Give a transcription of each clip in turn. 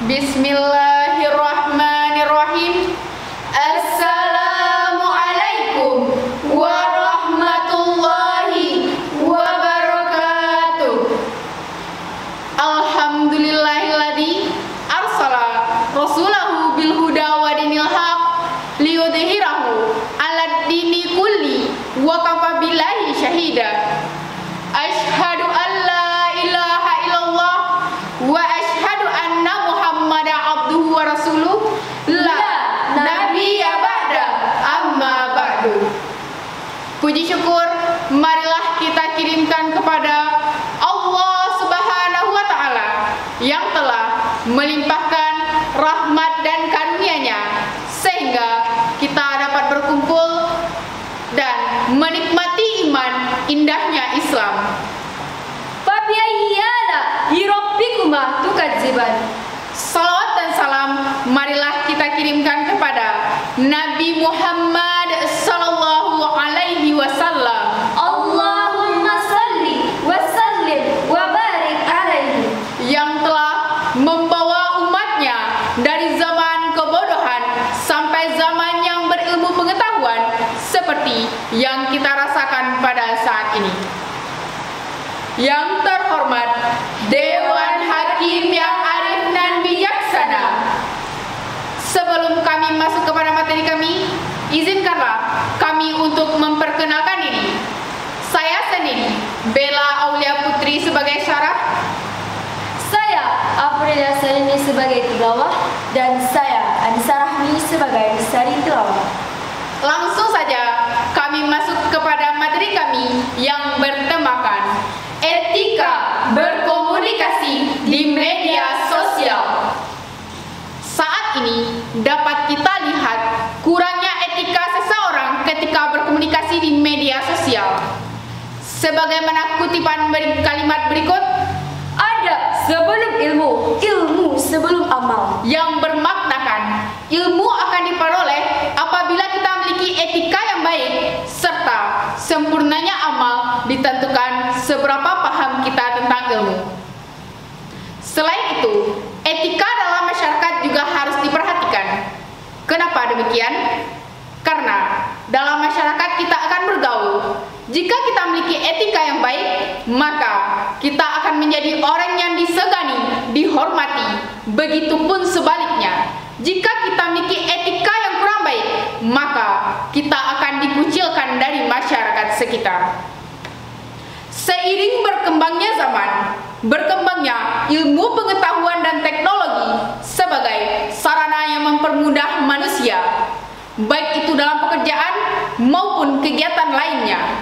Bismillahirrahmanirrahim. Assalamualaikum warahmatullahi wabarakatuh. Alhamdulillahilladzi arsala rasulahu bil huda wa dinil haq liyudhhirahu 'alad dini kulli wa kafa billahi syahida. Asyhadu an la ilaha illallah wa asyhadu anna Muhammadan abduhu wa rasuluh. La nabiyya ba'da amma ba'du. Puji syukur marilah kita kirimkan kepada Allah Subhanahu wa taala yang telah melimpahkan rahmat dan karunia-Nya sehingga kita dapat berkumpul dan menikmati iman indahnya Islam. Fabiayyala hirabbikuma tukadziban. Salawat dan salam marilah kita kirimkan kepada Nabi Muhammad sallallahu alaihi wasallam. Allahumma salli wa sallim wa barik alaihi, yang telah membawa umatnya dari zaman kebodohan sampai zaman yang berilmu pengetahuan seperti yang kita rasakan pada saat ini. Yang terhormat Dewan Hakim yang arif dan bijaksana, sebelum kami masuk kepada materi kami, izinkanlah kami untuk memperkenalkan diri. Saya sendiri, Bella Aulia Putri sebagai syarah, saya Aprilia Salini sebagai tilawah, dan saya Anissa Rahmi sebagai sari tilawah. Langsung saja kami masuk kepada materi kami yang bertemakan etika berkomunikasi di media sosial. Saat ini dapat kita lihat kurangnya etika seseorang ketika berkomunikasi di media sosial. Sebagaimana kutipan kalimat berikut, Adab sebelum ilmu, ilmu sebelum amal, yang bermaknakan ilmu akan diperoleh apabila kita memiliki etika yang baik, serta sempurnanya amal ditentukan seberapa paham kita tentang ilmu. Selain itu, etika dalam masyarakat juga harus diperhatikan. Kenapa demikian? Karena dalam masyarakat kita akan bergaul. Jika kita memiliki etika yang baik, maka kita akan menjadi orang yang disegani, dihormati. Begitupun sebaliknya, jika kita memiliki etika yang kurang baik, maka kita akan dikucilkan dari masyarakat sekitar. Seiring berkembangnya zaman, berkembangnya ilmu pengetahuan dan teknologi sebagai sarana yang mempermudah manusia, baik itu dalam pekerjaan maupun kegiatan lainnya.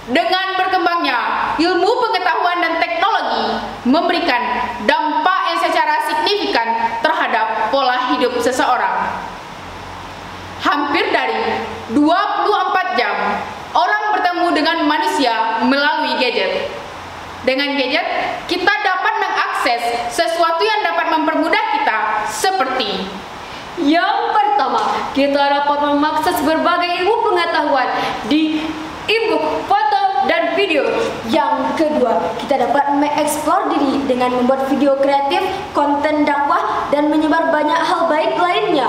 Dengan berkembangnya ilmu pengetahuan dan teknologi memberikan dampak yang secara signifikan terhadap pola hidup seseorang. Hampir dari 24 jam orang bertemu dengan manusia melalui gadget. Dengan gadget, kita dapat mengakses sesuatu yang dapat mempermudah kita seperti: yang pertama, kita dapat mengakses berbagai ilmu pengetahuan di e-book, foto, dan video. Yang kedua, kita dapat mengeksplor diri dengan membuat video kreatif, konten dakwah, dan menyebar banyak hal baik lainnya.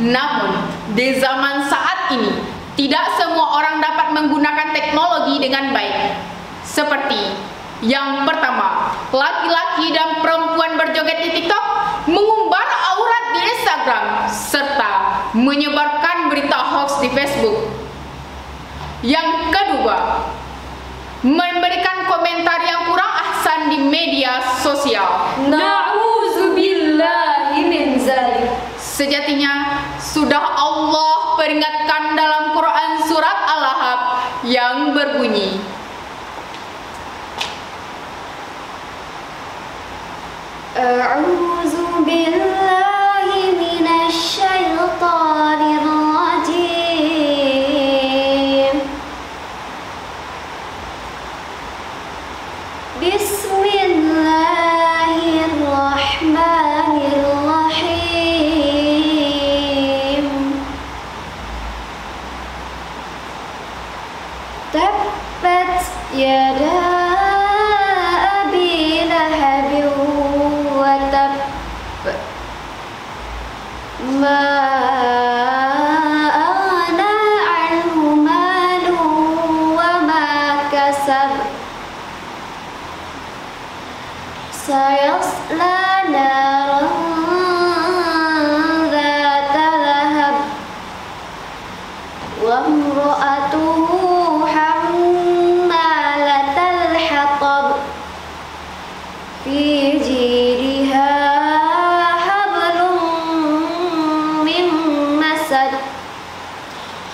Namun, di zaman saat ini, tidak semua orang dapat menggunakan teknologi dengan baik. Seperti yang pertama, laki-laki dan perempuan berjoget di TikTok, mengumbar aurat di Instagram, serta menyebarkan berita hoax di Facebook. Yang kedua, memberikan komentar yang kurang ahsan di media sosial. Na'udzubillahi min dzalik. Sejatinya sudah Allah peringatkan dalam Quran surat Al-Ahzab yang berbunyi, A'udzu billahi minasy syaithanir rajim. Bismillahirrahmanirrahim. Tabbat yada abi lahabin wa tab. يصلى نارا ذات لهب وامرأته حمالة الحطب في جيدها حبل من مسد.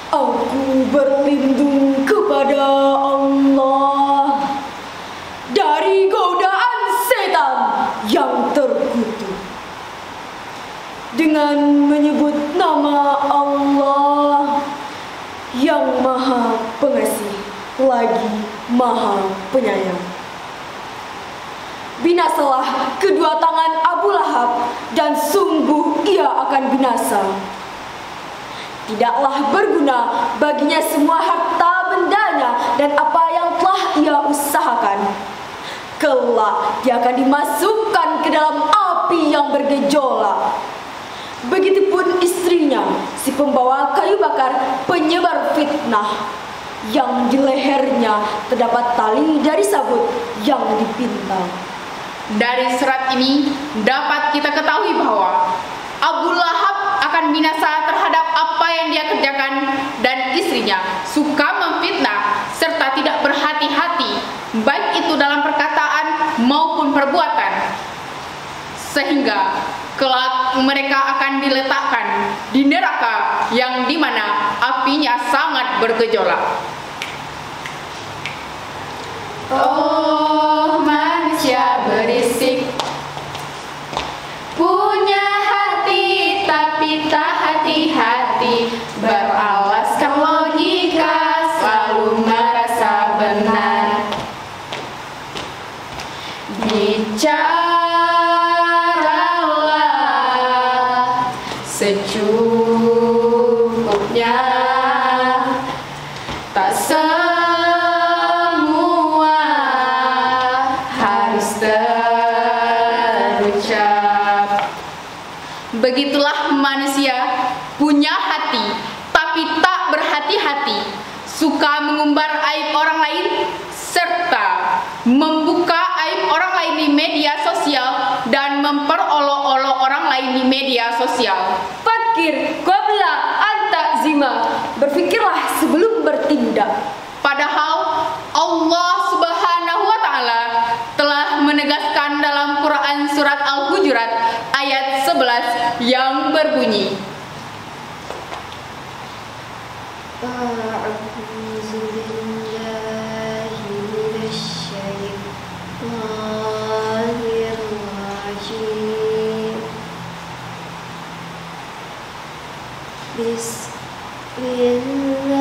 Aku berlindung kepada Allah dari godaan setan yang terkutuk dengan menyebut nama Allah yang Maha Pengasih lagi Maha Penyayang. Binasalah kedua tangan Abu Lahab dan sungguh ia akan binasa. Tidaklah berguna baginya semua harta bendanya dan apa yang telah ia usahakan. Kelak dia akan dimasukkan ke dalam api yang bergejolak. Begitupun istrinya, si pembawa kayu bakar, penyebar fitnah, yang di lehernya terdapat tali dari sabut yang dipintal. Dari surat ini dapat kita ketahui bahwa Abu Lahab akan binasa terhadap apa yang dia kerjakan, dan istrinya suka memfitnah serta tidak berhati-hati baik itu dalam perkataan maupun perbuatan, sehingga kelak mereka akan diletakkan di neraka yang dimana apinya sangat bergejolak. Oh manusia berisik, punya hati tapi tak hati-hati, beralaskan logika, selalu merasa benar. Bicaralah secukupnya, tak semua harus terucap. Begitulah manusia, punya hati tapi tak berhati-hati, suka mengumbar aib orang lain serta membuka aib orang lain di media sosial dan memperolok-olok orang lain di media sosial. Fakir qabla anta zima, berfikirlah sebelum bertindak. Padahal Allah Subhanahu wa taala telah menegaskan dalam Quran surat Al-Hujurat ayat 11 yang berbunyi, A'udzu billahi minasyaitonir rajim. Bismillahirrahmanirrahim.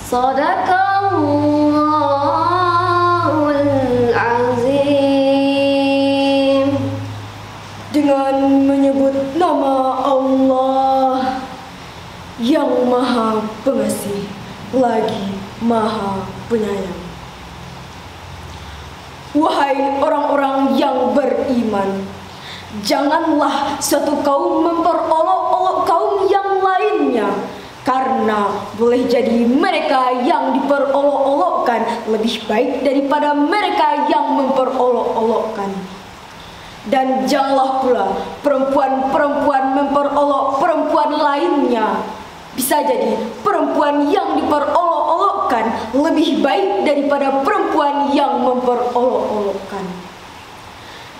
Shadaqallahul azim. Dengan menyebut nama Allah yang Maha Pengasih lagi Maha Penyayang. Wahai orang-orang yang beriman, janganlah suatu kaum memperolok-olok kaum yang lainnya, karena boleh jadi mereka yang diperolok-olokkan lebih baik daripada mereka yang memperolok-olokkan. Dan janganlah pula perempuan-perempuan memperolok perempuan lainnya. Bisa jadi perempuan yang diperolok-olokkan lebih baik daripada perempuan yang memperolok-olokkan.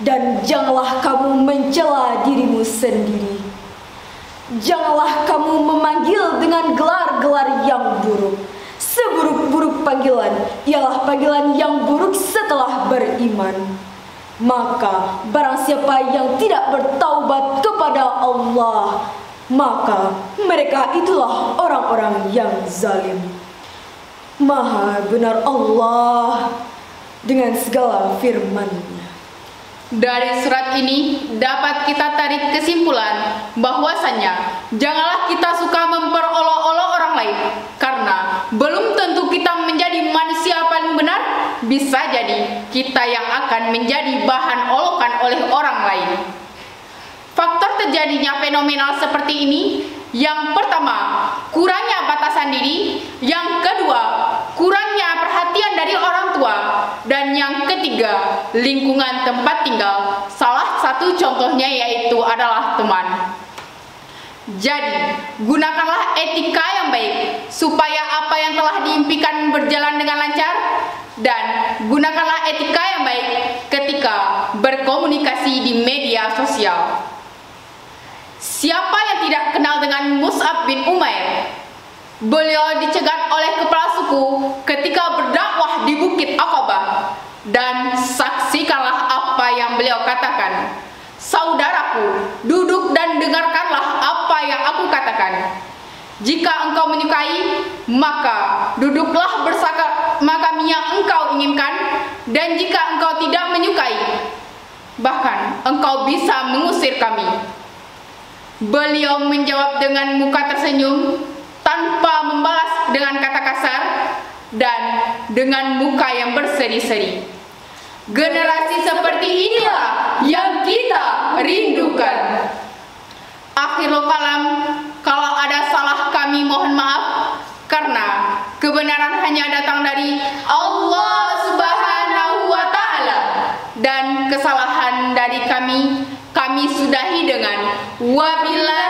Dan janganlah kamu mencela dirimu sendiri. Janganlah kamu memanggil dengan gelar-gelar yang buruk. Seburuk-buruk panggilan ialah panggilan yang buruk setelah beriman. Maka barang siapa yang tidak bertaubat kepada Allah, maka mereka itulah orang-orang yang zalim. Maha benar Allah dengan segala firman-Nya. Dari surat ini dapat kita tarik kesimpulan bahwasanya janganlah kita suka memperolok-olok orang lain, karena belum tentu kita menjadi manusia paling benar. Bisa jadi kita yang akan menjadi bahan olokan oleh orang lain. Faktor terjadinya fenomenal seperti ini, yang pertama, kurangnya batasan diri, yang kedua, kurangnya perhatian dari orang tua, dan yang ketiga, lingkungan tempat tinggal. Salah satu contohnya yaitu adalah teman. Jadi, gunakanlah etika yang baik supaya apa yang telah diimpikan berjalan dengan lancar, dan gunakanlah etika yang baik ketika berkomunikasi di media sosial. Siapa yang tidak kenal dengan Mus'ab bin Umair? Beliau dicegat oleh kepala suku ketika berdakwah di Bukit Aqabah, dan saksikanlah apa yang beliau katakan. Saudaraku, duduk dan dengarkanlah apa yang aku katakan. Jika engkau menyukai, maka duduklah bersama kami yang engkau inginkan, dan jika engkau tidak menyukai, bahkan engkau bisa mengusir kami. Beliau menjawab dengan muka tersenyum, tanpa membalas dengan kata kasar, dan dengan muka yang berseri-seri. Generasi seperti inilah yang kita rindukan. Akhirul kalam, kalau ada salah kami mohon maaf, karena kebenaran hanya datang dari Allah Subhanahu wa Ta'ala, dan kesalahan dari kami sudahi dengan wabillahi